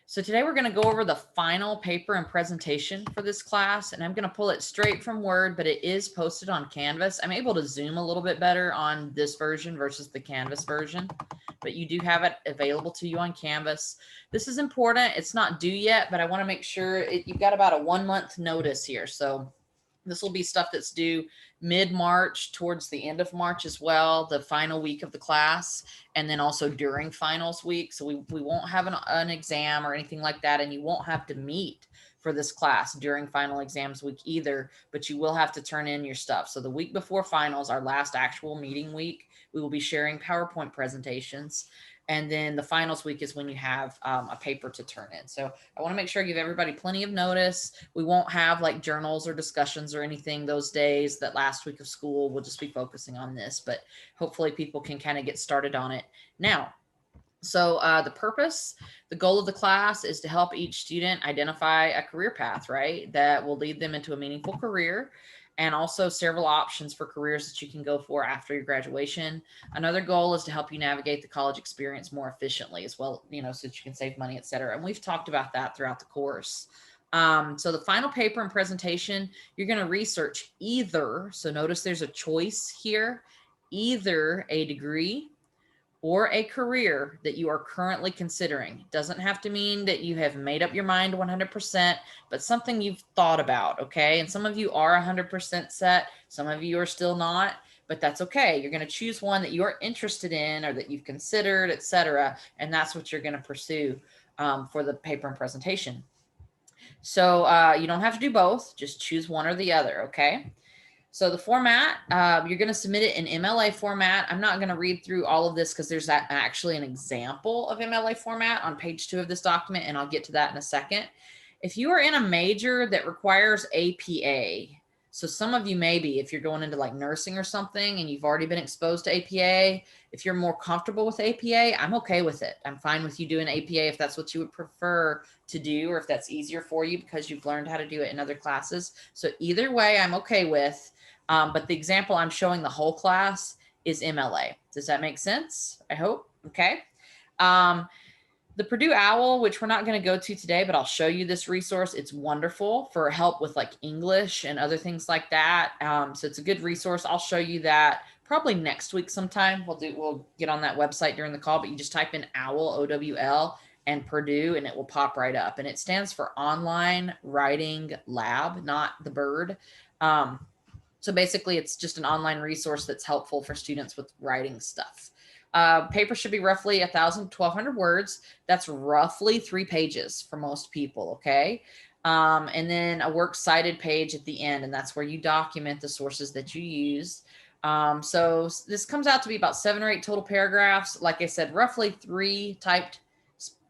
So today we're going to go over the final paper and presentation for this class, and I'm going to pull it straight from Word, but it is posted on Canvas. I'm able to zoom a little bit better on this version versus the Canvas version, but you do have it available to you on Canvas. This is important. It's not due yet, but I want to make sure you've got about a 1 month notice here. So this will be stuff that's due mid-March towards the end of March as well, the final week of the class, and then also during finals week. So we won't have an exam or anything like that, and you won't have to meet for this class during final exams week either, but you will have to turn in your stuff. So the week before finals, our last actual meeting week, we will be sharing PowerPoint presentations. And then the finals week is when you have a paper to turn in. So I want to make sure I give everybody plenty of notice. We won't have like journals or discussions or anything those days. That last week of school, we'll just be focusing on this, but hopefully people can kind of get started on it now. So the goal of the class is to help each student identify a career path, right? That will lead them into a meaningful career, and also several options for careers that you can go for after your graduation. Another goal is to help you navigate the college experience more efficiently as well, so that you can save money, etc. And we've talked about that throughout the course. So the final paper and presentation, you're going to research either, so notice there's a choice here, either a degree or a career that you are currently considering. It doesn't have to mean that you have made up your mind 100%, but something you've thought about, okay? And some of you are 100% set, some of you are still not, but that's okay. You're going to choose one that you're interested in or that you've considered, etc., and that's what you're going to pursue for the paper and presentation. So you don't have to do both, just choose one or the other, okay? So the format, you're going to submit it in MLA format. I'm not going to read through all of this because there's actually an example of MLA format on page 2 of this document, and I'll get to that in a second. If you are in a major that requires APA, so some of you maybe, if you're going into like nursing or something and you've already been exposed to APA, if you're more comfortable with APA, I'm okay with it. I'm fine with you doing APA if that's what you would prefer to do, or if that's easier for you because you've learned how to do it in other classes. So either way, I'm okay with. But the example I'm showing the whole class is MLA. Does that make sense? I hope. Okay. The Purdue OWL, which we're not going to go to today, but I'll show you this resource. It's wonderful for help with like English and other things like that. So it's a good resource. I'll show you that probably next week sometime. We'll get on that website during the call, but you just type in OWL, O-W-L, and Purdue, and it will pop right up. And it stands for Online Writing Lab, not the bird. So basically, it's just an online resource that's helpful for students with writing stuff. Paper should be roughly 1,000, 1,200 words. That's roughly 3 pages for most people, okay? And then a works cited page at the end, and that's where you document the sources that you use. So this comes out to be about 7 or 8 total paragraphs. Like I said, roughly 3 typed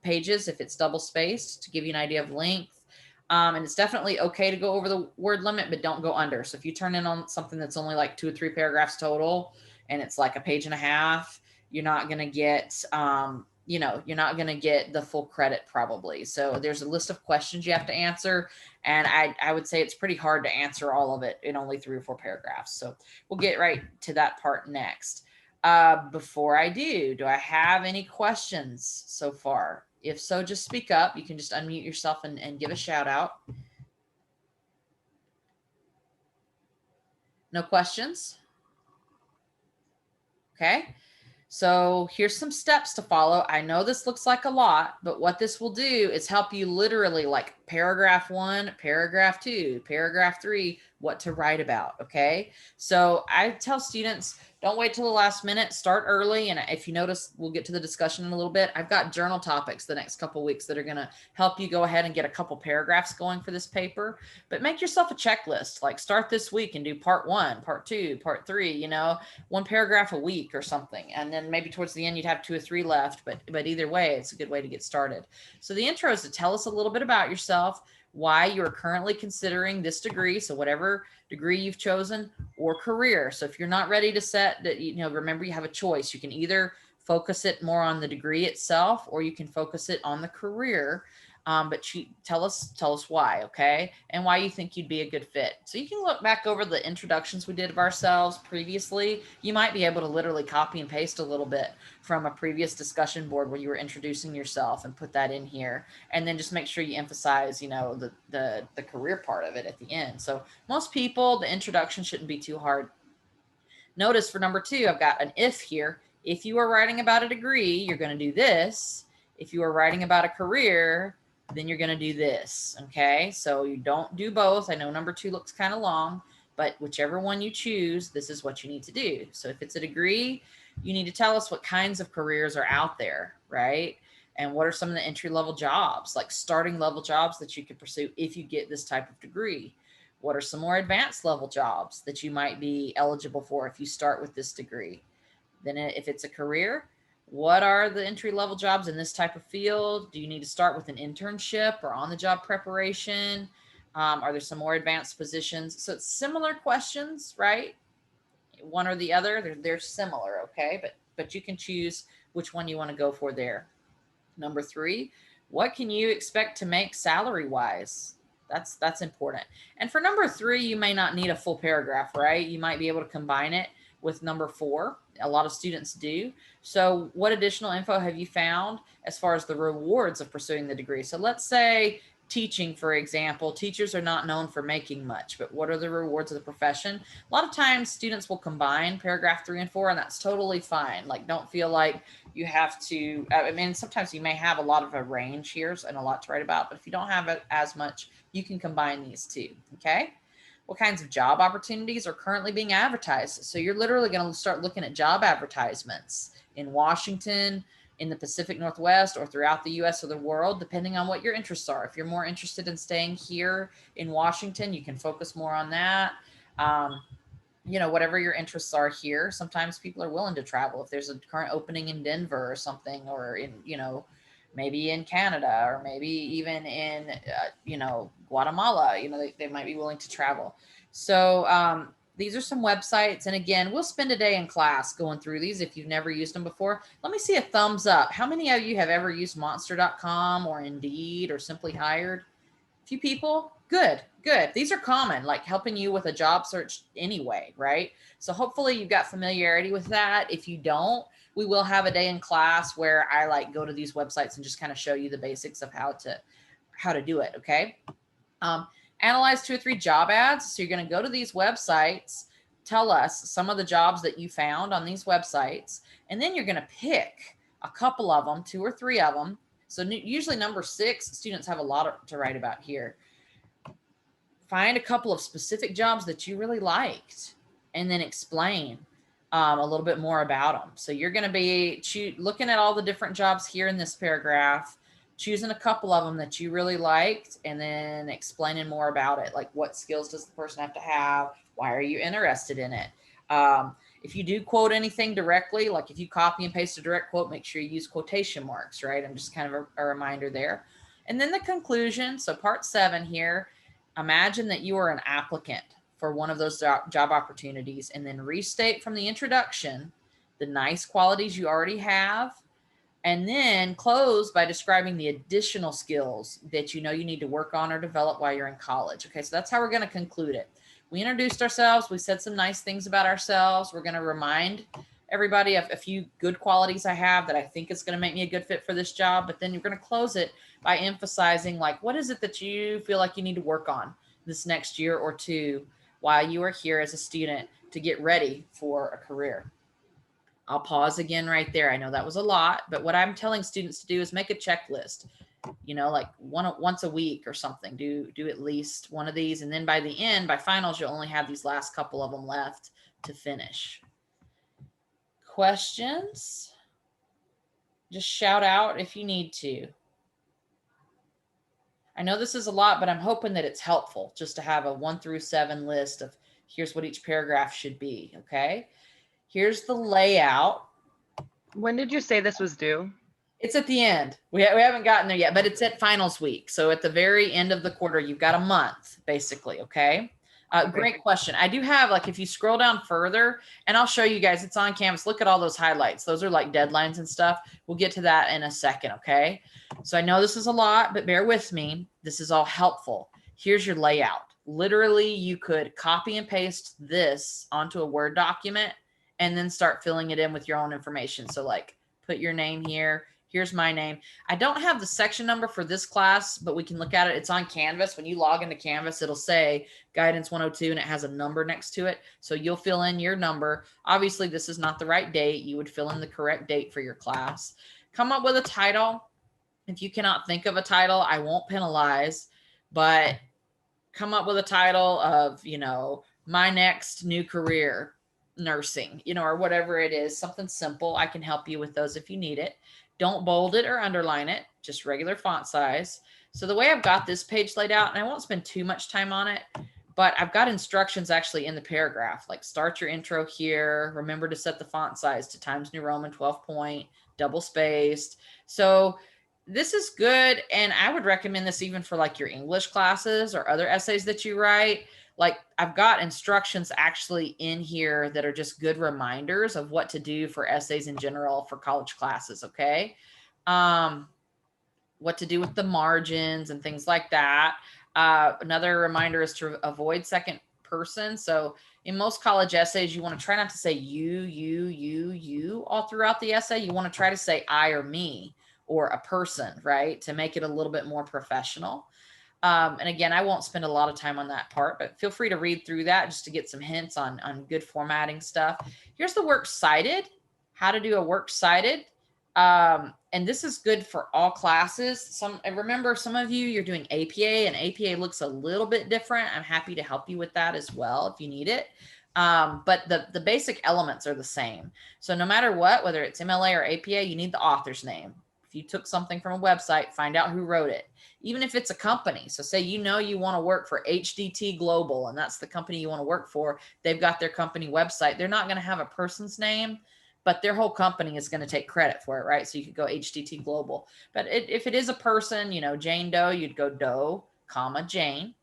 pages if it's double spaced, to give you an idea of length. And it's definitely okay to go over the word limit, but don't go under. So if you turn in on something that's only like 2 or 3 paragraphs total, and it's like a page and a half, you're not going to get, you're not going to get the full credit probably. So there's a list of questions you have to answer. And I would say it's pretty hard to answer all of it in only 3 or 4 paragraphs. So we'll get right to that part next. Before I do I have any questions so far? If so, just speak up. You can just unmute yourself and give a shout out. No questions? Okay. So here's some steps to follow. I know this looks like a lot, but what this will do is help you literally like paragraph 1, paragraph 2, paragraph 3, what to write about. Okay. So I tell students, don't wait till the last minute, start early. And if you notice, we'll get to the discussion in a little bit. I've got journal topics the next couple of weeks that are going to help you go ahead and get a couple paragraphs going for this paper, but make yourself a checklist, like start this week and do part 1, part 2, part 3, 1 paragraph a week or something. And then maybe towards the end, you'd have 2 or 3 left, but either way, it's a good way to get started. So the intro is to tell us a little bit about yourself, why you're currently considering this degree. So whatever degree you've chosen, or career. So if you're not ready to set that, remember you have a choice. You can either focus it more on the degree itself, or you can focus it on the career. But tell us why, okay? And why you think you'd be a good fit. So you can look back over the introductions we did of ourselves previously. You might be able to literally copy and paste a little bit from a previous discussion board where you were introducing yourself and put that in here. And then just make sure you emphasize, you know, the career part of it at the end. So most people, the introduction shouldn't be too hard. Notice for number 2, I've got an if here. If you are writing about a degree, you're going to do this. If you are writing about a career, then you're going to do this. Okay. So you don't do both. I know number 2 looks kind of long, but whichever one you choose, this is what you need to do. So if it's a degree, you need to tell us what kinds of careers are out there, right? And what are some of the entry-level jobs, like starting level jobs that you could pursue if you get this type of degree? What are some more advanced level jobs that you might be eligible for if you start with this degree? Then if it's a career, what are the entry-level jobs in this type of field? Do you need to start with an internship or on-the-job preparation? Are there some more advanced positions? So it's similar questions, right? One or the other, they're similar, okay? But you can choose which one you want to go for there. Number 3, what can you expect to make salary-wise? That's important. And for number 3, you may not need a full paragraph, right? You might be able to combine it with number 4. A lot of students do. So what additional info have you found as far as the rewards of pursuing the degree? So let's say teaching, for example, teachers are not known for making much, but what are the rewards of the profession? A lot of times students will combine paragraph 3 and 4, and that's totally fine. Like, don't feel like you have to, I mean, sometimes you may have a lot of a range here and a lot to write about, but if you don't have it as much, you can combine these two, okay? What kinds of job opportunities are currently being advertised? So you're literally going to start looking at job advertisements in Washington, in the Pacific Northwest, or throughout the US or the world, depending on what your interests are. If you're more interested in staying here in Washington, you can focus more on that. You know, whatever your interests are here, sometimes people are willing to travel. If there's a current opening in Denver or something, or in, you know, maybe in Canada, or maybe even in, you know, Guatemala, you know, they might be willing to travel. So these are some websites. And again, we'll spend a day in class going through these if you've never used them before. Let me see a thumbs up. How many of you have ever used monster.com or Indeed or Simply Hired? A few people? Good, good. These are common, like helping you with a job search anyway, right? So hopefully you've got familiarity with that. If you don't, we will have a day in class where I like go to these websites and just kind of show you the basics of how to do it, okay? Analyze 2 or 3 job ads. So you're going to go to these websites, tell us some of the jobs that you found on these websites, and then you're going to pick a couple of them, 2 or 3 of them. So usually number 6, students have a lot to write about here. Find a couple of specific jobs that you really liked, and then explain a little bit more about them. So you're going to be looking at all the different jobs here in this paragraph, choosing a couple of them that you really liked, and then explaining more about it. Like, what skills does the person have to have? Why are you interested in it? If you do quote anything directly, like if you copy and paste a direct quote, make sure you use quotation marks, right? I'm just kind of a reminder there. And then the conclusion. So part 7 here, imagine that you are an applicant for one of those job opportunities, and then restate from the introduction the nice qualities you already have, and then close by describing the additional skills that you know you need to work on or develop while you're in college. Okay, so that's how we're going to conclude it. We introduced ourselves. We said some nice things about ourselves. We're going to remind everybody of a few good qualities I have that I think is going to make me a good fit for this job. But then you're going to close it by emphasizing, like, what is it that you feel like you need to work on this next year or 2 while you are here as a student to get ready for a career. I'll pause again right there. I know that was a lot, but what I'm telling students to do is make a checklist, you know, like once a week or something. Do at least one of these. And then by the end, by finals, you'll only have these last couple of them left to finish. Questions? Just shout out if you need to. I know this is a lot, but I'm hoping that it's helpful just to have a 1 through 7 list of here's what each paragraph should be. Okay. Here's the layout. When did you say this was due? It's at the end. We haven't gotten there yet, but it's at finals week. So at the very end of the quarter, you've got a month, basically, okay? Great question. I do have, like, if you scroll down further, and I'll show you guys, it's on Canvas. Look at all those highlights. Those are like deadlines and stuff. We'll get to that in a second, okay? So I know this is a lot, but bear with me. This is all helpful. Here's your layout. Literally, you could copy and paste this onto a Word document and then start filling it in with your own information. So like, put your name here. Here's my name. I don't have the section number for this class, but we can look at it. It's on Canvas. When you log into Canvas, it'll say Guidance 102 and it has a number next to it. So you'll fill in your number. Obviously, this is not the right date. You would fill in the correct date for your class. Come up with a title. If you cannot think of a title, I won't penalize, but come up with a title of, you know, my next new career, nursing, you know, or whatever it is, something simple. I can help you with those if you need it. Don't bold it or underline it, just regular font size. So the way I've got this page laid out, and I won't spend too much time on it, but I've got instructions actually in the paragraph, like start your intro here. Remember to set the font size to Times New Roman 12 point, double spaced. So this is good. And I would recommend this even for like your English classes or other essays that you write. Like I've got instructions actually in here that are just good reminders of what to do for essays in general for college classes. Okay. What to do with the margins and things like that. Another reminder is to avoid second person. So in most college essays, you want to try not to say you all throughout the essay. You want to try to say I or me or a person, right? To make it a little bit more professional. And again, I won't spend a lot of time on that part, but feel free to read through that just to get some hints on good formatting stuff. Here's the works cited, how to do a works cited. And this is good for all classes. Remember, some of you're doing APA, and APA looks a little bit different. I'm happy to help you with that as well if you need it. But the basic elements are the same. So no matter what, whether it's MLA or APA, you need the author's name. If you took something from a website, find out who wrote it. Even if it's a company. So say you want to work for HDT Global, and that's the company you want to work for. They've got their company website. They're not going to have a person's name, but their whole company is going to take credit for it, right? So you could go HDT Global. But if it is a person, Jane Doe, you'd go Doe, comma, Jane.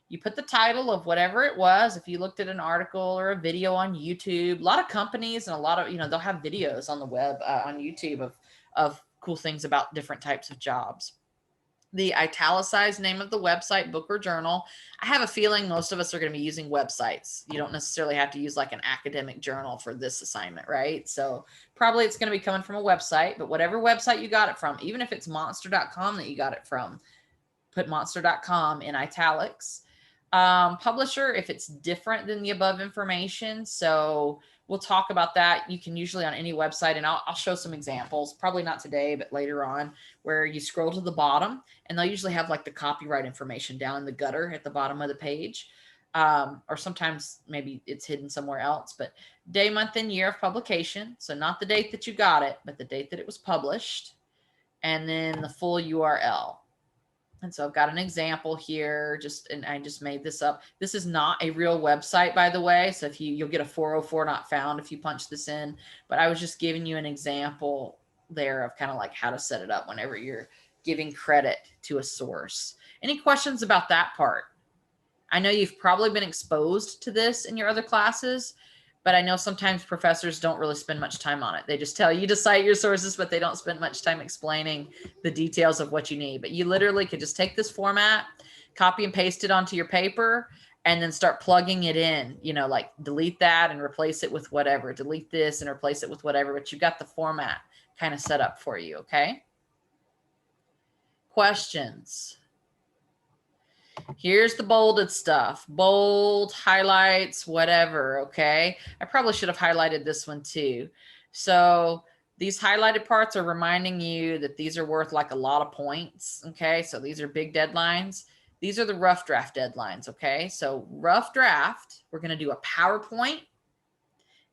You put the title of whatever it was. If you looked at an article or a video on YouTube, a lot of companies and a lot of, they'll have videos on the web, on YouTube of cool things about different types of jobs. The italicized name of the website, book, or journal. I have a feeling most of us are going to be using websites. You don't necessarily have to use like an academic journal for this assignment, right? So probably it's going to be coming from a website, but whatever website you got it from, even if it's monster.com that you got it from, put monster.com in italics. Publisher, if it's different than the above information. So we'll talk about that. You can usually on any website, and I'll show some examples, probably not today, but later on, where you scroll to the bottom and they'll usually have like the copyright information down in the gutter at the bottom of the page. Or sometimes maybe it's hidden somewhere else, but day, month, and year of publication. So not the date that you got it, but the date that it was published, and then the full URL. And so I've got an example here, and I just made this up. This is not a real website, by the way. So if you'll get a 404 not found if you punch this in, but I was just giving you an example there of kind of like how to set it up whenever you're giving credit to a source. Any questions about that part? I know you've probably been exposed to this in your other classes, but I know sometimes professors don't really spend much time on it. They just tell you to cite your sources, but they don't spend much time explaining the details of what you need. But you literally could just take this format, copy and paste it onto your paper, and then start plugging it in, like delete that and replace it with whatever, delete this and replace it with whatever, but you've got the format kind of set up for you, okay? Questions? Here's the bolded stuff, bold, highlights, whatever, okay? I probably should have highlighted this one too. So these highlighted parts are reminding you that these are worth like a lot of points, okay? So these are big deadlines. These are the rough draft deadlines, okay? So rough draft, we're going to do a PowerPoint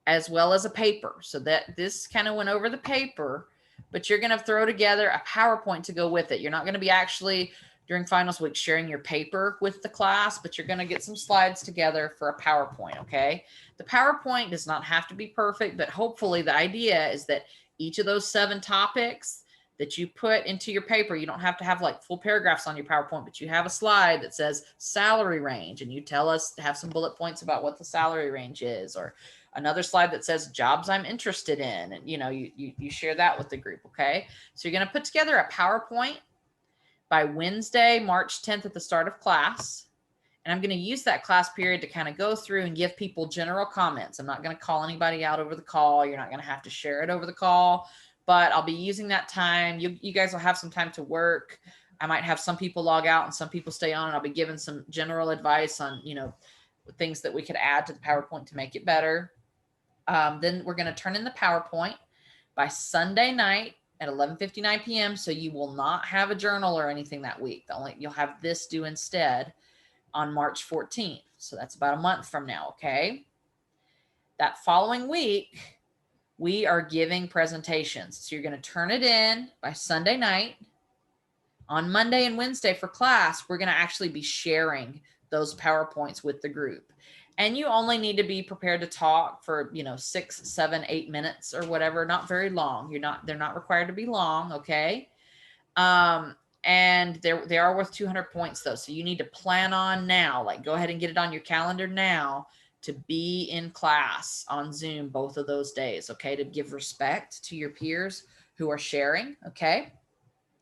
as well as a paper. So that this kind of went over the paper, but you're going to throw together a PowerPoint to go with it. You're not going to be actually during finals week sharing your paper with the class, but you're going to get some slides together for a PowerPoint, okay? The PowerPoint does not have to be perfect, but hopefully the idea is that each of those 7 topics that you put into your paper. You don't have to have like full paragraphs on your PowerPoint, but you have a slide that says salary range, and you tell us to have some bullet points about what the salary range is, or another slide that says jobs I'm interested in. And, you share that with the group. Okay. So you're going to put together a PowerPoint by Wednesday, March 10th at the start of class. And I'm going to use that class period to kind of go through and give people general comments. I'm not going to call anybody out over the call. You're not going to have to share it over the call, but I'll be using that time. You guys will have some time to work. I might have some people log out and some people stay on, and I'll be giving some general advice on, things that we could add to the PowerPoint to make it better. Then we're going to turn in the PowerPoint by Sunday night at 11:59 p.m. So you will not have a journal or anything that week. You'll have this due instead on March 14th. So that's about a month from now. Okay. That following week, we are giving presentations. So you're going to turn it in by Sunday night. On Monday and Wednesday for class, we're going to actually be sharing those PowerPoints with the group. And you only need to be prepared to talk for, 6, 7, 8 minutes or whatever. Not very long. They're not required to be long. Okay. And they are worth 200 points though. So you need to plan on now, like go ahead and get it on your calendar now to be in class on Zoom both of those days. Okay. To give respect to your peers who are sharing. Okay.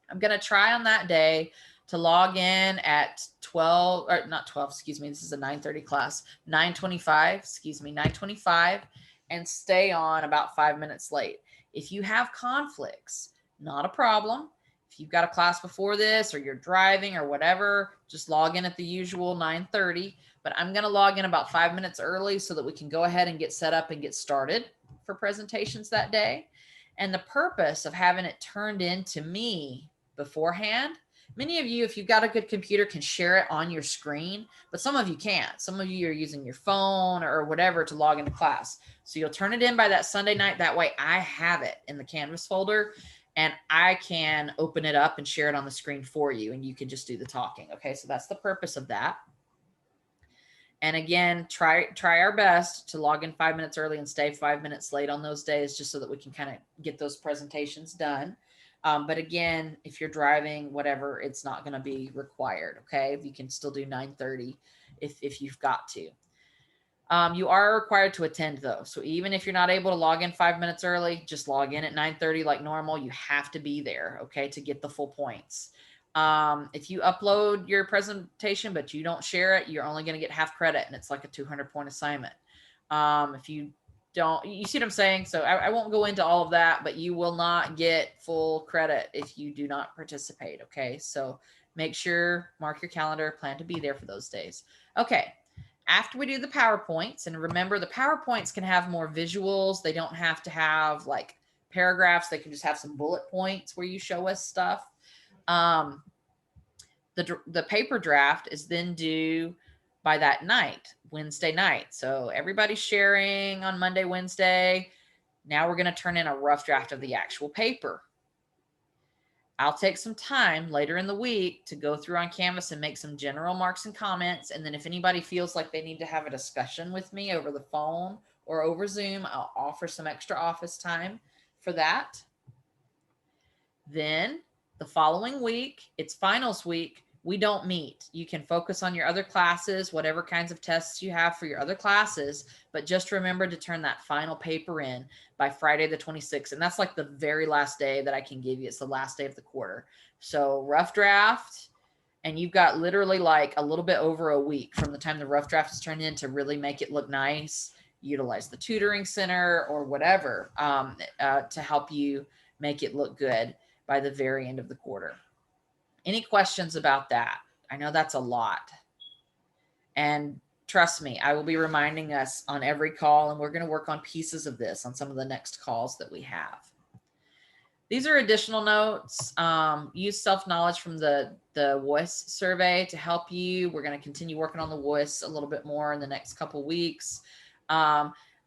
I'm going to try on that day to log in at 12 or not 12, excuse me. This is a 9:30 class, 9:25, and stay on about 5 minutes late. If you have conflicts, not a problem. If you've got a class before this or you're driving or whatever, just log in at the usual 9:30, but I'm going to log in about 5 minutes early so that we can go ahead and get set up and get started for presentations that day. And the purpose of having it turned in to me beforehand, many of you, if you've got a good computer, can share it on your screen, but some of you can't. Some of you are using your phone or whatever to log into class. So you'll turn it in by that Sunday night. That way I have it in the Canvas folder and I can open it up and share it on the screen for you, and you can just do the talking. Okay, so that's the purpose of that. And again, try our best to log in 5 minutes early and stay 5 minutes late on those days, just so that we can kind of get those presentations done. But again, if you're driving, whatever, it's not going to be required. Okay. You can still do 9:30 if you've got to. You are required to attend though. So even if you're not able to log in 5 minutes early, just log in at 9:30 like normal. You have to be there, okay, to get the full points. If you upload your presentation, but you don't share it, you're only going to get half credit, and it's like a 200-point assignment. If you don't, you see what I'm saying? So I won't go into all of that, but you will not get full credit if you do not participate. Okay. So make sure, mark your calendar, plan to be there for those days. Okay. After we do the PowerPoints, and remember the PowerPoints can have more visuals. They don't have to have like paragraphs. They can just have some bullet points where you show us stuff. The paper draft is then due by that night, Wednesday night. So everybody's sharing on Monday, Wednesday. Now we're going to turn in a rough draft of the actual paper. I'll take some time later in the week to go through on Canvas and make some general marks and comments. And then if anybody feels like they need to have a discussion with me over the phone or over Zoom, I'll offer some extra office time for that. Then the following week, it's finals week. We don't meet. You can focus on your other classes, whatever kinds of tests you have for your other classes, but just remember to turn that final paper in by Friday the 26th. And that's like the very last day that I can give you. It's the last day of the quarter. So rough draft, and you've got literally like a little bit over a week from the time the rough draft is turned in to really make it look nice. Utilize the tutoring center or whatever to help you make it look good by the very end of the quarter. Any questions about that? I know that's a lot. And trust me, I will be reminding us on every call, and we're going to work on pieces of this on some of the next calls that we have. These are additional notes. Use self-knowledge from the WOIS survey to help you. We're going to continue working on the WOIS a little bit more in the next couple weeks.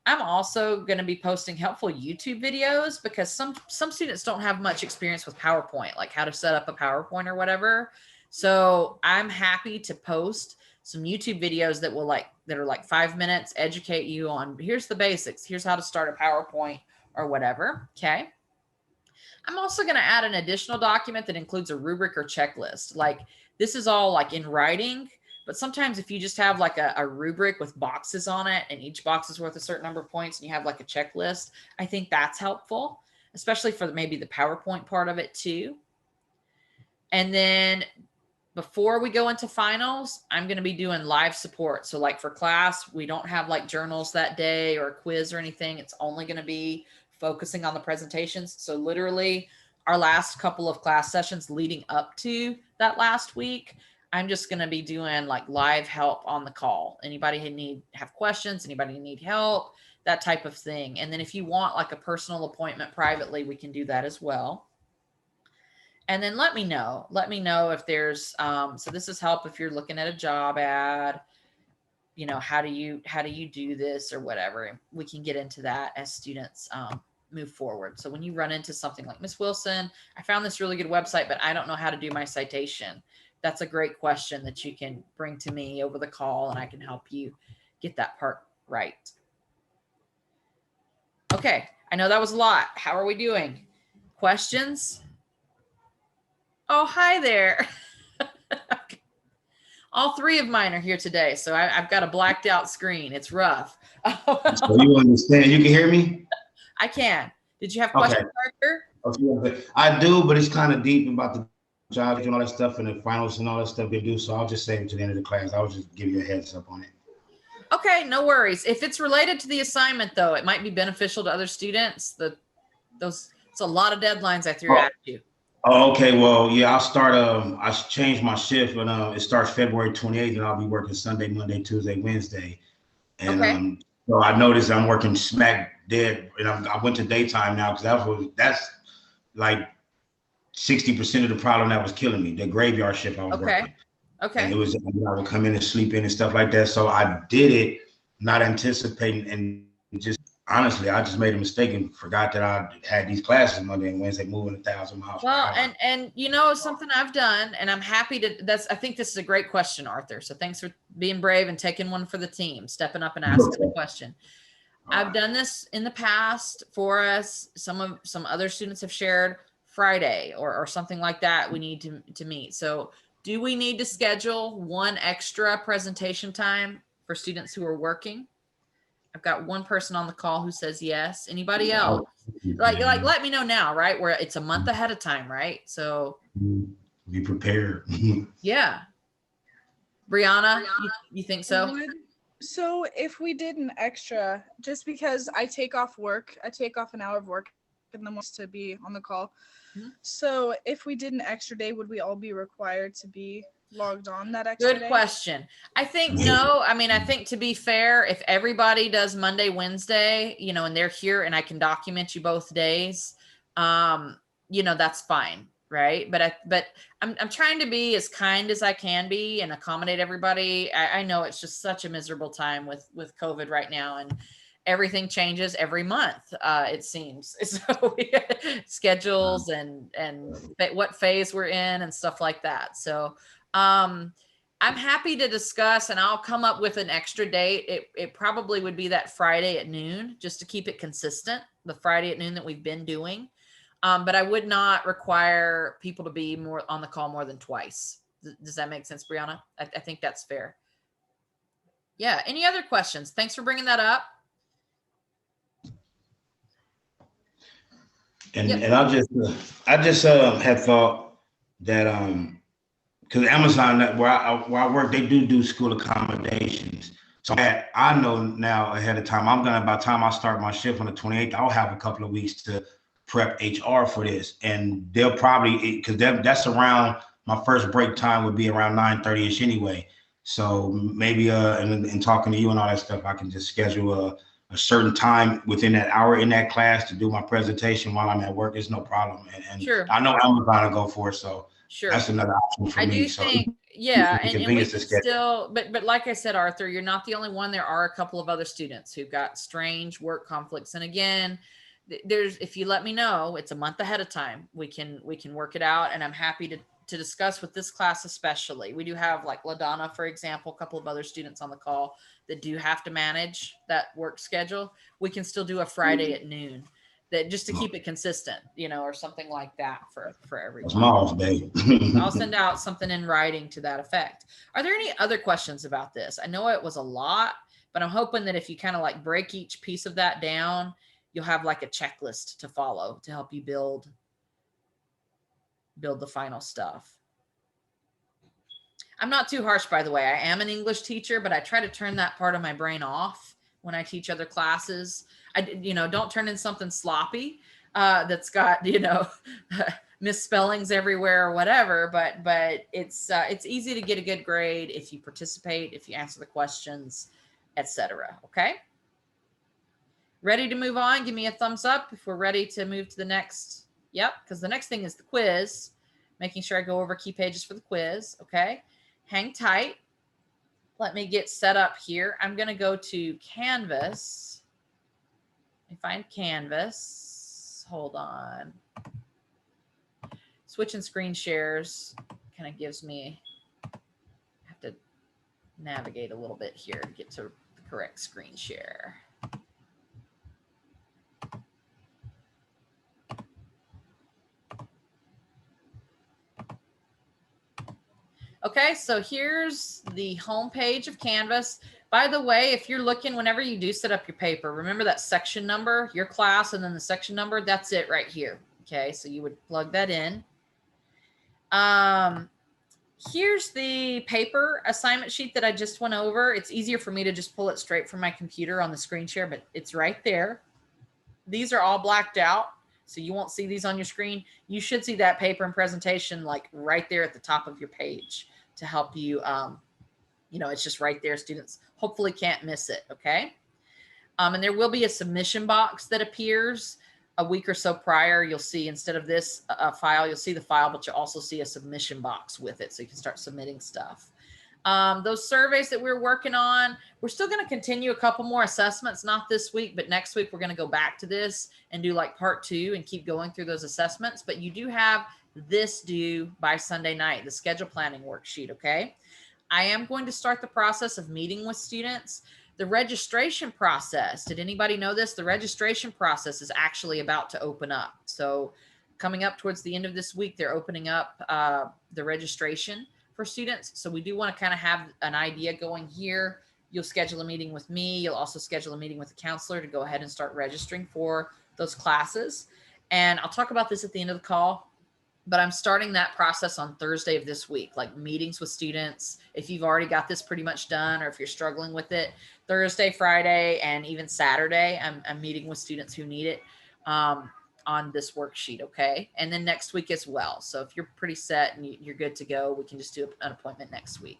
I'm also going to be posting helpful YouTube videos because some students don't have much experience with PowerPoint, like how to set up a PowerPoint or whatever. So I'm happy to post some YouTube videos that are like 5 minutes, educate you on here's the basics, here's how to start a PowerPoint or whatever. Okay. I'm also going to add an additional document that includes a rubric or checklist. Like this is all like in writing, but sometimes if you just have like a rubric with boxes on it and each box is worth a certain number of points and you have like a checklist, I think that's helpful, especially for maybe the PowerPoint part of it too. And then before we go into finals, I'm going to be doing live support. So like for class, we don't have like journals that day or a quiz or anything. It's only going to be focusing on the presentations. So literally our last couple of class sessions leading up to that last week, I'm just going to be doing like live help on the call. Anybody who have questions, anybody need help, that type of thing. And then if you want like a personal appointment privately, we can do that as well. And then let me know if there's, so this is help if you're looking at a job ad, you know, how do you do this or whatever. We can get into that as students move forward. So when you run into something like, Miss Wilson, I found this really good website, but I don't know how to do my citation. That's a great question that you can bring to me over the call and I can help you get that part right. Okay, I know that was a lot. How are we doing? Questions? Oh, hi there. All three of mine are here today, so I've got a blacked out screen. It's rough. So you understand? You can hear me? I can. Did you have questions, Arthur? Okay. I do, but it's kind of deep about the jobs and all that stuff and the finals and all that stuff they do. So I'll just save it to the end of the class. I'll just give you a heads up on it. Okay, no worries. If it's related to the assignment, though, it might be beneficial to other students. It's a lot of deadlines I threw at you. Oh, okay. Well, yeah, I'll start. I changed my shift, but it starts February 28th, and I'll be working Sunday, Monday, Tuesday, Wednesday. And okay. So I noticed I'm working smack dead, and I went to daytime now because that's like 60% of the problem that was killing me. The graveyard shift I was working. Okay. And it was, I would come in and sleep in and stuff like that. So I did it, not anticipating, and just honestly, I just made a mistake and forgot that I had these classes Monday and Wednesday, moving 1,000 miles. Well, and you know, something I've done, and I'm happy to, I think this is a great question, Arthur. So thanks for being brave and taking one for the team, stepping up and asking the question. I've done this in the past for us. Some other students have shared Friday or something like that. We need to meet. So do we need to schedule one extra presentation time for students who are working? I've got one person on the call who says yes. Anybody else? Like let me know now, right? Where it's a month ahead of time, right? So be prepared. Yeah. Brianna, you think so? So if we did an extra, just because I take off an hour of work in the morning to be on the call. Mm-hmm. So if we did an extra day, would we all be required to be logged on that extra day? Good question. I think no. I mean, I think to be fair, if everybody does Monday, Wednesday, you know, and they're here and I can document you both days, you know, that's fine. Right. But I'm trying to be as kind as I can be and accommodate everybody. I know it's just such a miserable time with COVID right now, and everything changes every month. It seems so schedules and what phase we're in and stuff like that. So I'm happy to discuss, and I'll come up with an extra date. It probably would be that Friday at noon, just to keep it consistent, the Friday at noon that we've been doing. But I would not require people to be more on the call more than twice. Does that make sense, Brianna? I think that's fair. Yeah. Any other questions? Thanks for bringing that up. And yep. And I just had thought that because Amazon, where I work, they do school accommodations. So I know now ahead of time, by the time I start my shift on the 28th, I'll have a couple of weeks to prep HR for this, and they'll probably, because that's around my first break time would be around 9:30ish anyway. So maybe and talking to you and all that stuff, I can just schedule a certain time within that hour in that class to do my presentation while I'm at work. It's no problem, and sure. I know Amazon will go for it, so sure, that's another option for me. I do think, yeah, and we can still, but like I said, Arthur, you're not the only one. There are a couple of other students who've got strange work conflicts, and again, if you let me know, it's a month ahead of time, we can work it out, and I'm happy to discuss with this class especially. We do have, like LaDonna, for example, a couple of other students on the call that do have to manage that work schedule. We can still do a Friday at noon. that just to keep it consistent, you know, or something like that for everyone. Smalls, babe. I'll send out something in writing to that effect. Are there any other questions about this? I know it was a lot, but I'm hoping that if you kind of like break each piece of that down, you'll have like a checklist to follow to help you build the final stuff. I'm not too harsh, by the way. I am an English teacher, but I try to turn that part of my brain off when I teach other classes. You know, don't turn in something sloppy that's got, you know, misspellings everywhere or whatever. But it's easy to get a good grade if you participate, if you answer the questions, etc. Okay. Ready to move on? Give me a thumbs up if we're ready to move to the next. Yep, because the next thing is the quiz. Making sure I go over key pages for the quiz. Okay. Hang tight. Let me get set up here. I'm going to go to Canvas. Let me find Canvas. Hold on. Switching screen shares kind of gives me, I have to navigate a little bit here to get to the correct screen share. Okay, so here's the home page of Canvas. By the way, if you're looking, whenever you do set up your paper, remember that section number, your class, and then the section number, that's it right here. Okay, so you would plug that in. Here's the paper assignment sheet that I just went over. It's easier for me to just pull it straight from my computer on the screen share, but it's right there. These are all blacked out, so you won't see these on your screen. You should see that paper and presentation like right there at the top of your page to help you. You know, it's just right there. Students hopefully can't miss it. Okay. And there will be a submission box that appears a week or so prior. You'll see instead of this file, you'll see the file, but you'll also see a submission box with it. So you can start submitting stuff. Those surveys that we're working on, we're still going to continue a couple more assessments, not this week, but next week we're going to go back to this and do like part 2 and keep going through those assessments. But you do have this due by Sunday night, the schedule planning worksheet. Okay. I am going to start the process of meeting with students. The registration process, did anybody know this? The registration process is actually about to open up. So coming up towards the end of this week, they're opening up the registration for students. So we do want to kind of have an idea going here. You'll schedule a meeting with me. You'll also schedule a meeting with the counselor to go ahead and start registering for those classes. And I'll talk about this at the end of the call, but I'm starting that process on Thursday of this week, like meetings with students. If you've already got this pretty much done, or if you're struggling with it, Thursday, Friday, and even Saturday, I'm meeting with students who need it on this worksheet. Okay. And then next week as well. So if you're pretty set and you're good to go, we can just do an appointment next week.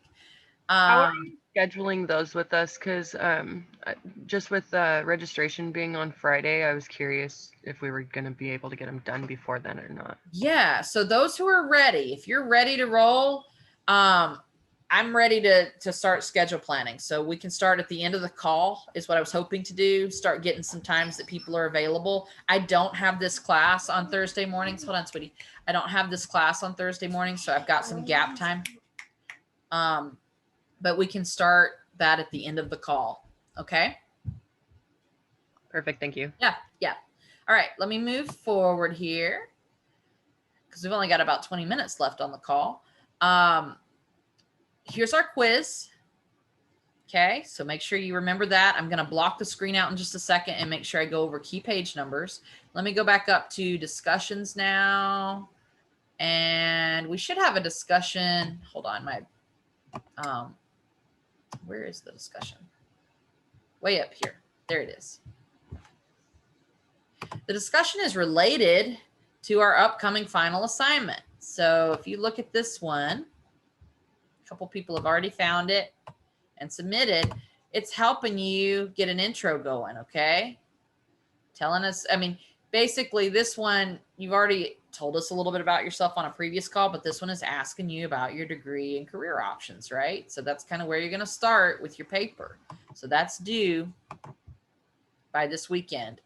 How are you scheduling those with us? Because just with registration being on Friday, I was curious if we were going to be able to get them done before then or not. Yeah. So those who are ready, if you're ready to roll, I'm ready to start schedule planning. So we can start at the end of the call is what I was hoping to do. Start getting some times that people are available. I don't have this class on Thursday mornings. Hold on, sweetie. I don't have this class on Thursday mornings, so I've got some gap time. But we can start that at the end of the call. Okay. Perfect. Thank you. Yeah. Yeah. All right. Let me move forward here because we've only got about 20 minutes left on the call. Here's our quiz. Okay. So make sure you remember that. I'm going to block the screen out in just a second and make sure I go over key page numbers. Let me go back up to discussions now. And we should have a discussion. Hold on. Where is the discussion? Way up here. There it is. The discussion is related to our upcoming final assignment. So if you look at this one, a couple people have already found it and submitted. It's helping you get an intro going, okay? Telling us, I mean, basically this one, you've already told us a little bit about yourself on a previous call, but this one is asking you about your degree and career options, right? So that's kind of where you're going to start with your paper. So that's due by this weekend.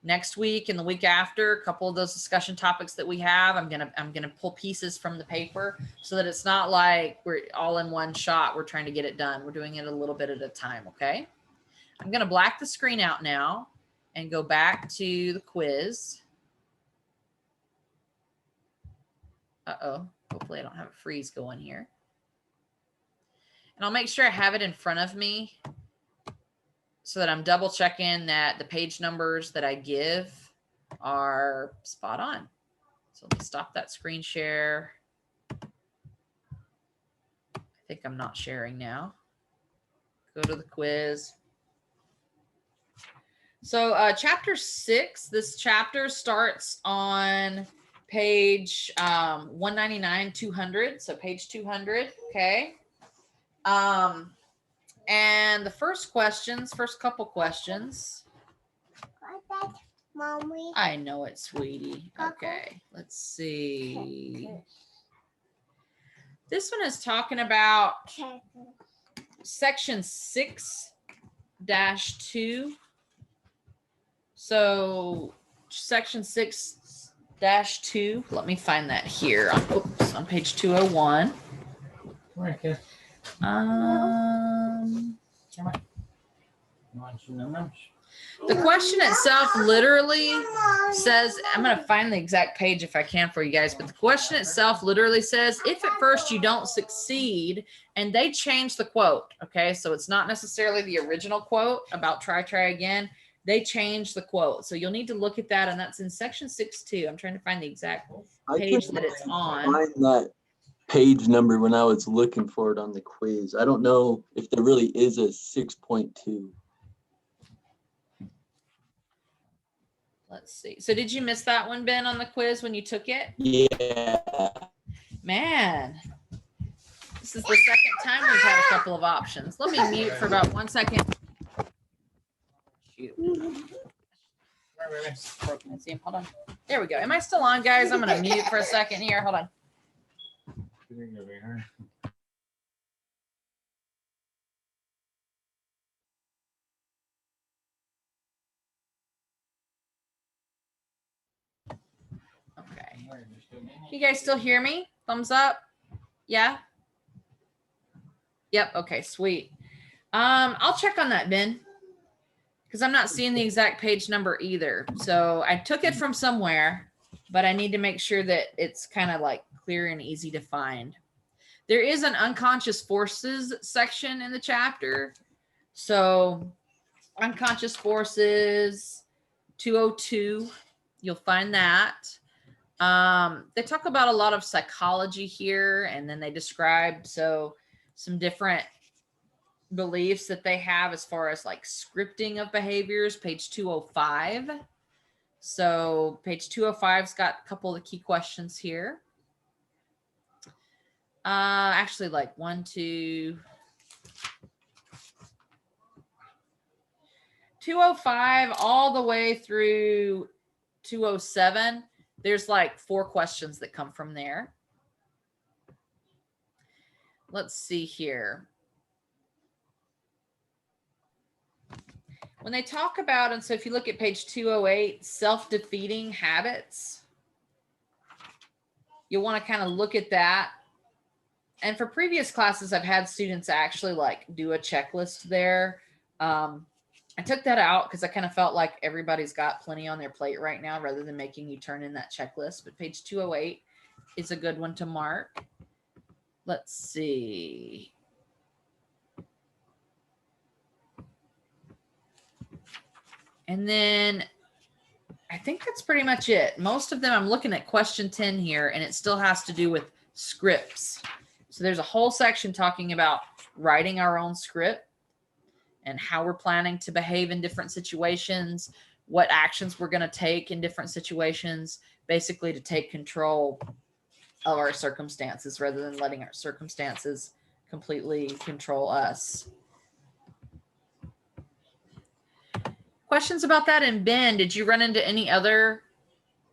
Next week and the week after, a couple of those discussion topics that we have, I'm gonna pull pieces from the paper so that it's not like we're all in one shot. We're trying to get it done. We're doing it a little bit at a time, okay? I'm gonna black the screen out now. and go back to the quiz. Uh-oh, hopefully I don't have a freeze going here. And I'll make sure I have it in front of me so that I'm double checking that the page numbers that I give are spot on. So let me stop that screen share. I think I'm not sharing now. Go to the quiz. So chapter 6, this chapter starts on page 199, 200. So page 200, okay. And the first couple questions. Mommy. I know it, sweetie. Okay, let's see. This one is talking about section 6-2. So section 6-2, let me find that here. Oops, on page 201. The question itself literally says, I'm going to find the exact page if I can for you guys, but the question itself literally says, if at first you don't succeed, and they change the quote, okay? So it's not necessarily the original quote about try again. They changed the quote. So you'll need to look at that, and that's in section 6-2. I'm trying to find the exact page that it's on. Find that page number when I was looking for it on the quiz. I don't know if there really is a 6.2. Let's see. So did you miss that one, Ben, on the quiz when you took it? Yeah. Man, this is the second time we've had a couple of options. Let me mute for about 1 second. Shoot. Hold on. There we go. Am I still on, guys? I'm going to mute for a second here. Hold on. Okay. You guys still hear me? Thumbs up. Yeah. Yep. Okay, sweet. I'll check on that, Ben, because I'm not seeing the exact page number either. So I took it from somewhere, but I need to make sure that it's kind of like clear and easy to find. There is an unconscious forces section in the chapter. So unconscious forces 202, you'll find that. They talk about a lot of psychology here, and then they describe some different beliefs that they have as far as like scripting of behaviors, page 205. So page 205's got a couple of the key questions here. Actually like 1, 2, 205 all the way through 207. There's like 4 questions that come from there. Let's see here. When they talk about, and so if you look at page 208, self-defeating habits, you'll want to kind of look at that. And for previous classes, I've had students actually like do a checklist there. I took that out because I kind of felt like everybody's got plenty on their plate right now rather than making you turn in that checklist. But page 208 is a good one to mark. Let's see. And then I think that's pretty much it. Most of them, I'm looking at question 10 here, and it still has to do with scripts. So there's a whole section talking about writing our own script and how we're planning to behave in different situations, what actions we're going to take in different situations, basically to take control of our circumstances rather than letting our circumstances completely control us. Questions about that? And Ben, did you run into any other?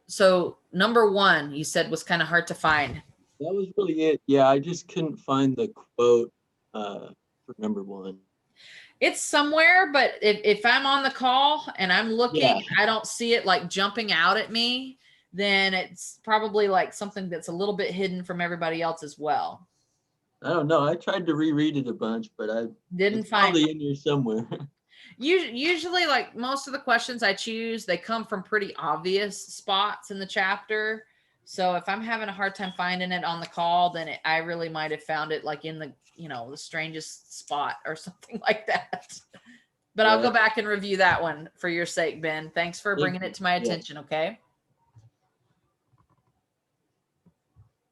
So number 1, you said was kind of hard to find. That was really it. Yeah, I just couldn't find the quote for number 1. It's somewhere, but if I'm on the call and I'm looking, Yeah. I don't see it like jumping out at me, then it's probably like something that's a little bit hidden from everybody else as well. I don't know. I tried to reread it a bunch, but Didn't it's find probably it. in here somewhere. Usually, like most of the questions I choose, they come from pretty obvious spots in the chapter. So if I'm having a hard time finding it on the call, then I really might have found it like in the, the strangest spot or something like that. But I'll go back and review that one for your sake, Ben. Thanks for bringing it to my attention, okay?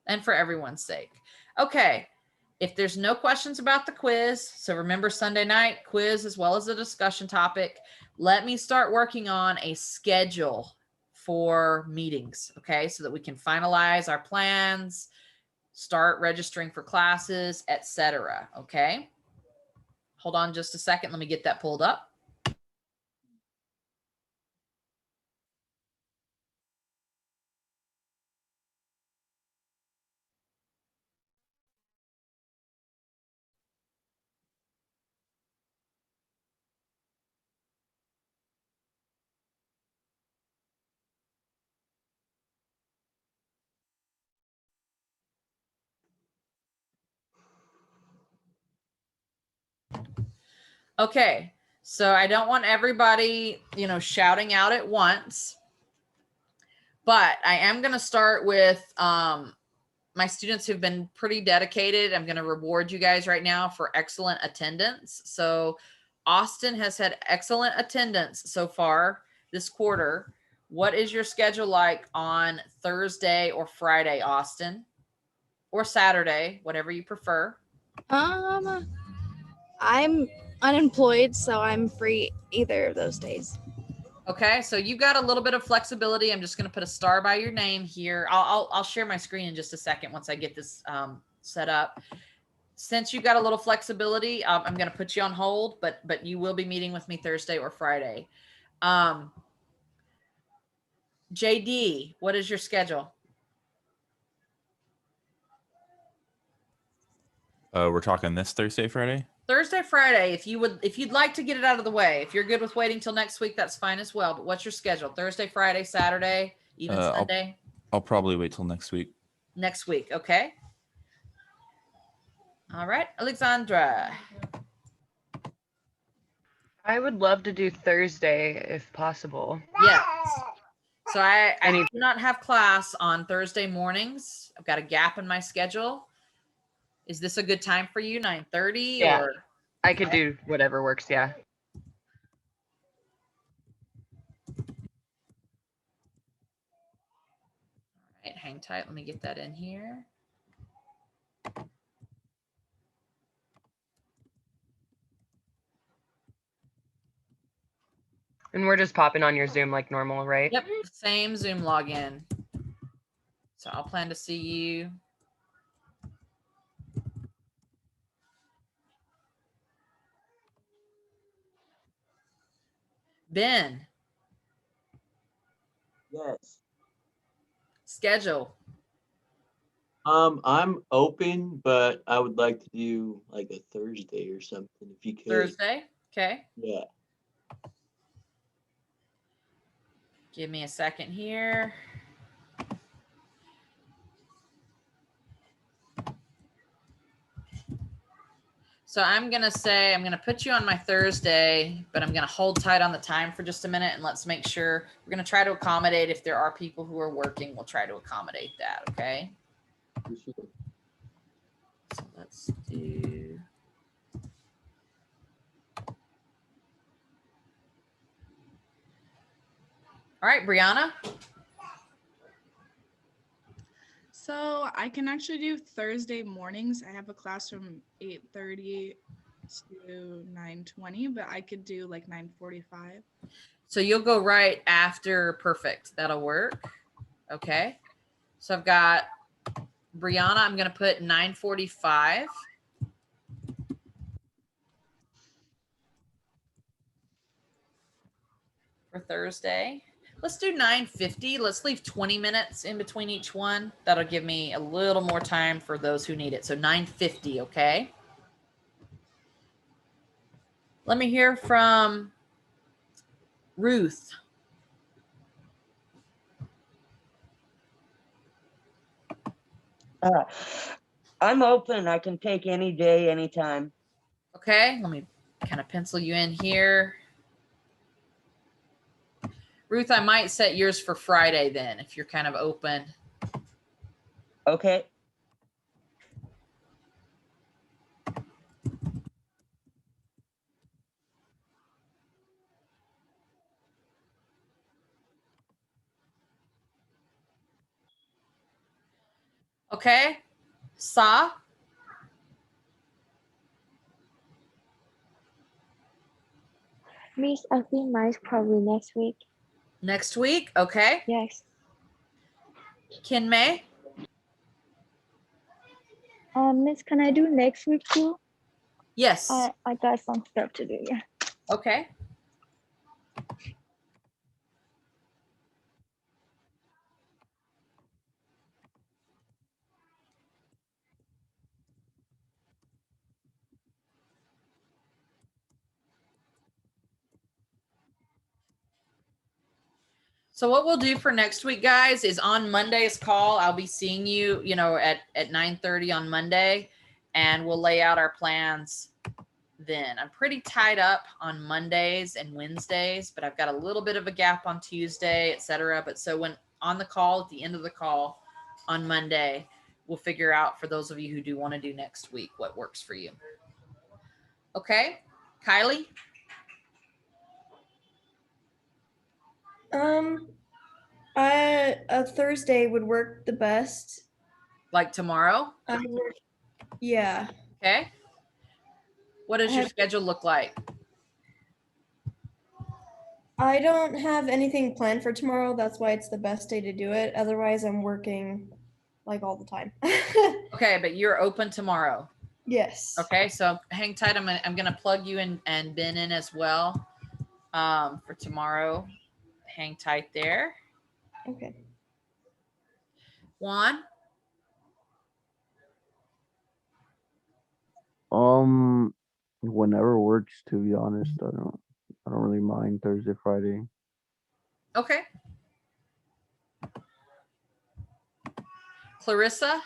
And for everyone's sake. Okay. If there's no questions about the quiz, so remember Sunday night quiz as well as a discussion topic, let me start working on a schedule for meetings, okay? So that we can finalize our plans, start registering for classes, etc. Okay? Hold on just a second. Let me get that pulled up. Okay, so I don't want everybody, shouting out at once, but I am going to start with my students who've been pretty dedicated. I'm going to reward you guys right now for excellent attendance. So Austin has had excellent attendance so far this quarter. What is your schedule like on Thursday or Friday, Austin? Or Saturday, whatever you prefer. I'm unemployed, so I'm free either of those days. Okay, so you've got a little bit of flexibility. I'm just going to put a star by your name here. I'll share my screen in just a second once I get this set up. Since you've got a little flexibility, I'm going to put you on hold, but you will be meeting with me Thursday or Friday. JD, what is your schedule? We're talking this Thursday, Friday? Thursday, Friday. If you'd like to get it out of the way, if you're good with waiting till next week, that's fine as well. But what's your schedule? Thursday, Friday, Saturday, even Sunday? I'll probably wait till next week. Next week, okay. All right, Alexandra. I would love to do Thursday if possible. Yes. So I do not have class on Thursday mornings. I've got a gap in my schedule. Is this a good time for you? 9:30 Yeah, or I could do whatever works. Yeah. All right, hang tight. Let me get that in here. And we're just popping on your Zoom like normal, right? Yep, same Zoom login. So I'll plan to see you. Ben. Yes. Schedule. I'm open, but I would like to do like a Thursday or something if you could. Thursday. Okay. Yeah. Give me a second here. So I'm going to put you on my Thursday, but I'm going to hold tight on the time for just a minute and let's make sure we're going to try to accommodate if there are people who are working, we'll try to accommodate that. Okay. Sure. So let's do. All right, Brianna. So I can actually do Thursday mornings. I have a class from 8:30 to 9:20, but I could do like 9:45. So you'll go right after perfect. That'll work. Okay. So I've got Brianna. I'm going to put 9:45. For Thursday. Let's do 9:50. Let's leave 20 minutes in between each one. That'll give me a little more time for those who need it. So 9:50, okay? Let me hear from Ruth. I'm open. I can take any day, anytime. Okay, let me kind of pencil you in here. Ruth, I might set yours for Friday then, if you're kind of open. Okay. Okay. Sa? Miss, I think mine's probably next week. Next week? Okay. Yes. Kinmei? Miss, can I do next week too? Yes. I got some stuff to do. Yeah. Okay. So what we'll do for next week, guys, is on Monday's call, I'll be seeing you, at 9:30 on Monday, and we'll lay out our plans then. I'm pretty tied up on Mondays and Wednesdays, but I've got a little bit of a gap on Tuesday, etc. But so when on the call, at the end of the call on Monday, we'll figure out, for those of you who do want to do next week, what works for you. Okay, Kylie? A Thursday would work the best. Like tomorrow? Yeah. Okay. What does your schedule look like? I don't have anything planned for tomorrow. That's why it's the best day to do it. Otherwise, I'm working like all the time. Okay, but you're open tomorrow. Yes. Okay, so hang tight. I'm gonna plug you in and Ben in as well for tomorrow. Hang tight there. Okay. Juan? Whenever works, to be honest. I don't really mind Thursday, Friday. Okay. Clarissa?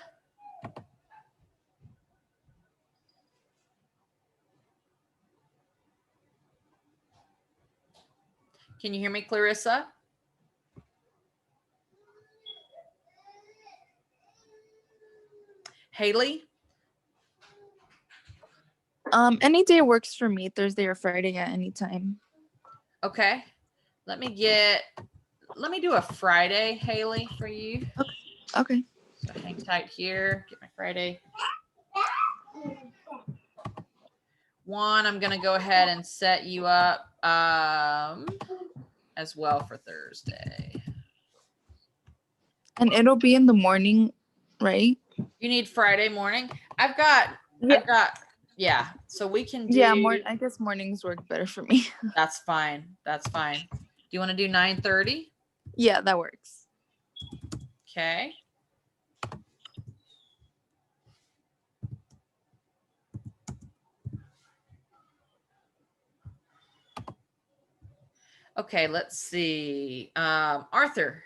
Can you hear me, Clarissa? Haley? Any day works for me, Thursday or Friday at any time. Okay. Let me do a Friday, Haley, for you. Okay. So hang tight here. Get my Friday. Juan, I'm going to go ahead and set you up as well for Thursday. And it'll be in the morning, right? You need Friday morning? Yeah. So we can do. Yeah, I guess mornings work better for me. That's fine. That's fine. Do you want to do 9:30? Yeah, that works. Okay. Okay, let's see. Arthur.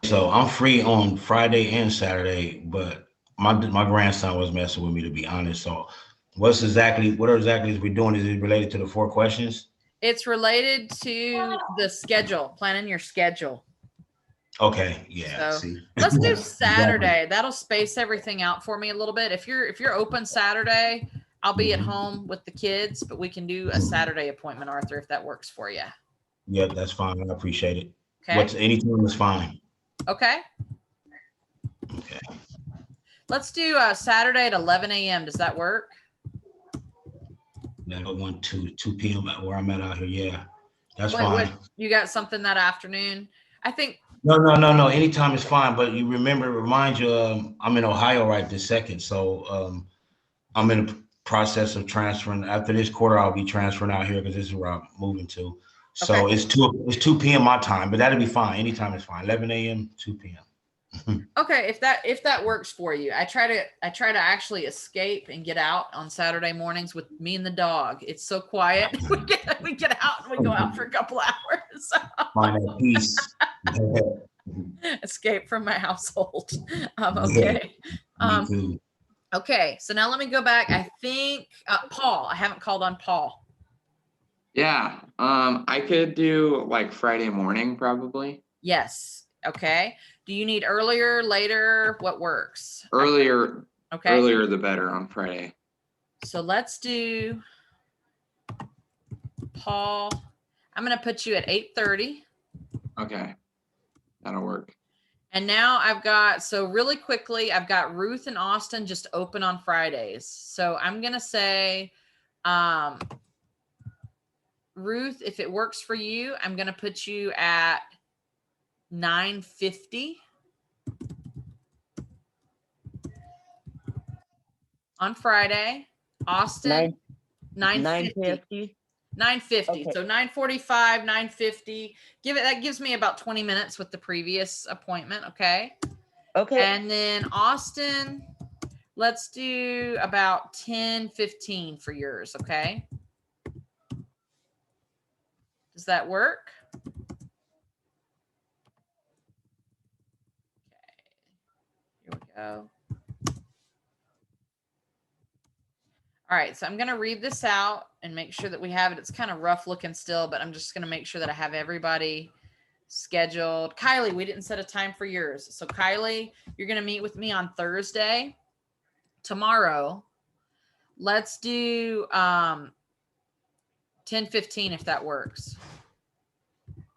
So I'm free on Friday and Saturday, but my grandson was messing with me, to be honest. So what exactly is we doing? Is it related to the 4 questions? It's related to the schedule, planning your schedule. Okay, yeah. So see. let's do Saturday. That'll space everything out for me a little bit. If you're open Saturday, I'll be at home with the kids, but we can do a Saturday appointment, Arthur, if that works for you. Yeah, that's fine. I appreciate it. Okay. Anytime is fine. Okay. Okay. Let's do Saturday at 11 a.m. Does that work? That 2 p.m. where I'm at out here. Yeah, that's Wait, fine. you got something that afternoon? I think. No. Anytime is fine. But you remind you, I'm in Ohio right this second. So I'm in the process of transferring. After this quarter, I'll be transferring out here because this is where I'm moving to. So Okay. it's 2 p.m. my time, but that'll be fine. Anytime is fine. 11 a.m., 2 p.m. Okay, if that works for you. I try to actually escape and get out on Saturday mornings with me and the dog. It's so quiet. We get out and we go out for a couple hours. Find that peace. Escape from my household. Okay. Me too. Okay, so now let me go back. I think Paul. I haven't called on Paul. Yeah. I could do like Friday morning probably. Yes. Okay. Do you need earlier, later? What works? Earlier. Okay. Earlier the better on Friday. So let's do Paul. I'm going to put you at 8:30. Okay. That'll work. And now I've got, so really quickly, I've got Ruth and Austin just open on Fridays. So I'm going to say, Ruth, if it works for you, I'm going to put you at 9:50 on Friday. Austin, 9:50. 9:50. Okay. So 9:45, 9:50. That gives me about 20 minutes with the previous appointment. Okay. Okay. And then Austin, let's do about 10:15 for yours. Okay. Does that work? Okay. Here we go. All right, so I'm going to read this out and make sure that we have it. It's kind of rough looking still, but I'm just going to make sure that I have everybody scheduled. Kylie, we didn't set a time for yours. So Kylie, you're going to meet with me on Thursday. Tomorrow, let's do 10:15 if that works.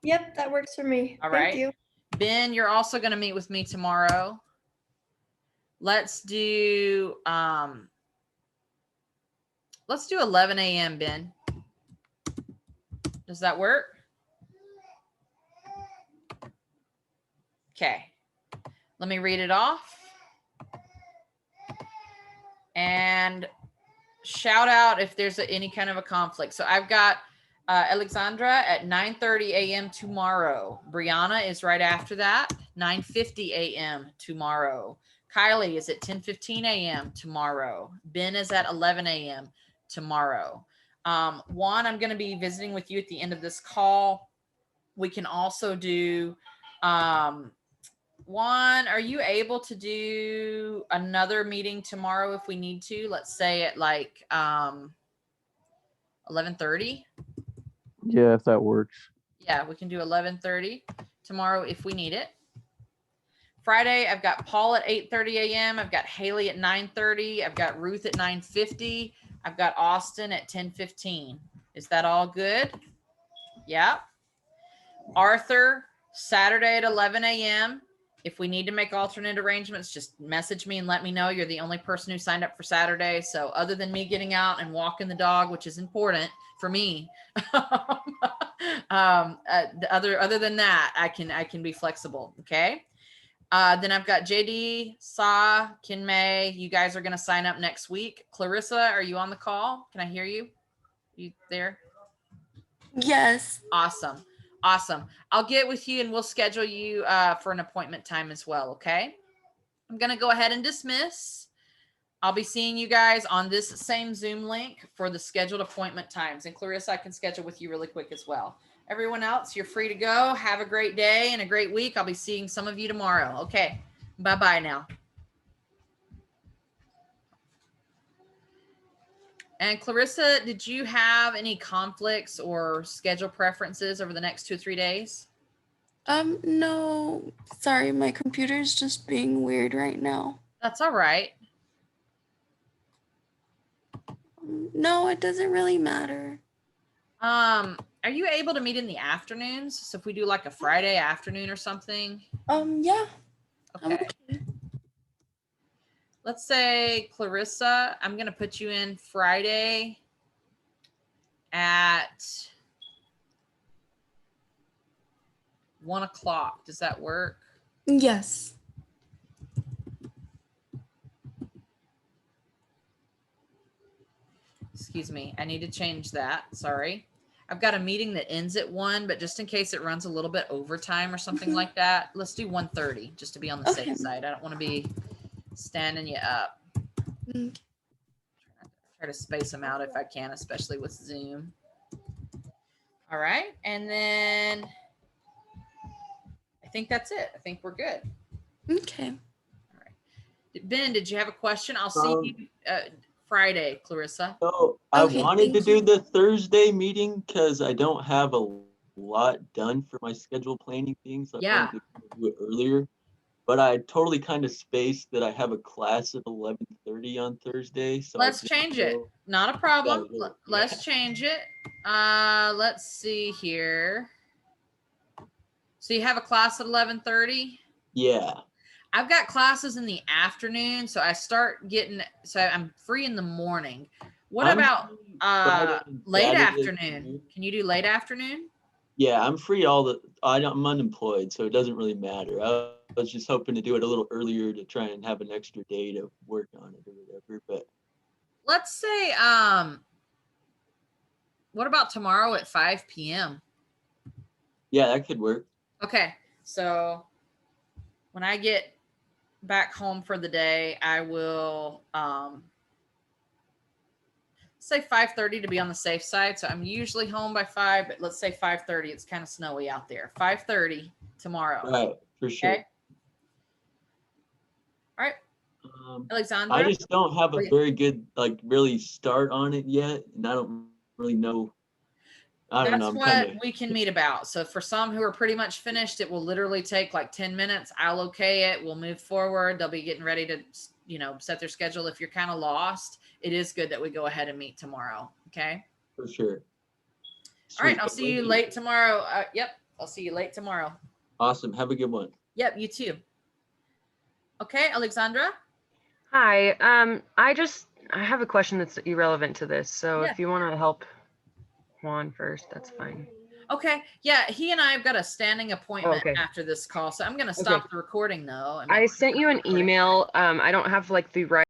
Yep, that works for me. All Thank right. you. Ben, you're also going to meet with me tomorrow. Let's do 11 a.m., Ben. Does that work? Okay. Let me read it off. And shout out if there's any kind of a conflict. So I've got Alexandra at 9:30 a.m. tomorrow. Brianna is right after that, 9:50 a.m. tomorrow. Kylie is at 10:15 a.m. tomorrow. Ben is at 11 a.m. tomorrow. Juan, I'm going to be visiting with you at the end of this call. We can also do, Juan, are you able to do another meeting tomorrow if we need to? Let's say at like 11:30. Yeah, if that works. Yeah, we can do 11:30 tomorrow if we need it. Friday, I've got Paul at 8:30 a.m. I've got Haley at 9:30. I've got Ruth at 9:50. I've got Austin at 10:15. Is that all good? Yeah. Arthur, Saturday at 11 a.m. If we need to make alternate arrangements, just message me and let me know. You're the only person who signed up for Saturday. So other than me getting out and walking the dog, which is important for me, other than that, I can be flexible. Okay. Then I've got JD, Sa, Kinmei. You guys are going to sign up next week. Clarissa, are you on the call? Can I hear you? You there? Yes. Awesome. Awesome. I'll get with you and we'll schedule you for an appointment time as well. Okay. I'm going to go ahead and dismiss. I'll be seeing you guys on this same Zoom link for the scheduled appointment times. And Clarissa, I can schedule with you really quick as well. Everyone else, you're free to go. Have a great day and a great week. I'll be seeing some of you tomorrow. Okay. Bye-bye now. And Clarissa, did you have any conflicts or schedule preferences over the next 2 or 3 days? No, sorry, my computer's just being weird right now. That's all right. No, it doesn't really matter. Are you able to meet in the afternoons? So if we do like a Friday afternoon or something? Yeah. Okay. Let's say, Clarissa, I'm going to put you in Friday at 1 o'clock. Does that work? Yes. Excuse me. I need to change that. Sorry. I've got a meeting that ends at 1, but just in case it runs a little bit overtime or something like that, let's do 1:30 just to be on the safe side. I don't want to be standing you up. Try to space them out if I can, especially with Zoom. All right. And then I think that's it. I think we're good. Okay. All right. Ben, did you have a question? I'll see you Friday, Clarissa? So I Okay, wanted to thank do you. the Thursday meeting because I don't have a lot done for my schedule planning things. So I Yeah. wanted to do it earlier. But I totally kind of spaced that I have a class at 11:30 on Thursday. So I Let's didn't change it. know Not a if that problem. would work. Let's change it. Let's see here. So you have a class at 11:30? Yeah. I've got classes in the afternoon, so I'm free in the morning. What I'm about free Friday and late Saturday afternoon? too. Can you do late afternoon? Yeah, I'm free I'm unemployed, so it doesn't really matter. I was just hoping to do it a little earlier to try and have an extra day to work on it or whatever. But Let's say, what about tomorrow at 5 p.m.? yeah, that could work. Okay, so when I get back home for the day, I will say 5:30 to be on the safe side. So I'm usually home by 5, but let's say 5:30. It's kind of snowy out there. 5:30 tomorrow. Right, for sure. Okay. All right, I Alexandra. just don't have a Wait. very good, like, really start on it yet, and I don't really know. I don't know. That's I'm what kind of we can meet about. So for some who are pretty much finished, it will literally take like 10 minutes. I'll okay it. We'll move forward. They'll be getting ready to, set their schedule. If you're kind of lost, it is good that we go ahead and meet tomorrow. Okay. for sure. All right. Sweet. I'll see you Thank late tomorrow. Yep. I'll see you late tomorrow. Awesome. Have a good one. Yep. You too. Okay. Alexandra. Hi. I have a question that's irrelevant to this. So Yeah. if you want to help Juan first, that's fine. Okay. Yeah. He and I have got a standing appointment okay. after this call. So I'm going to stop the recording though. I sent you an email. I don't have like the right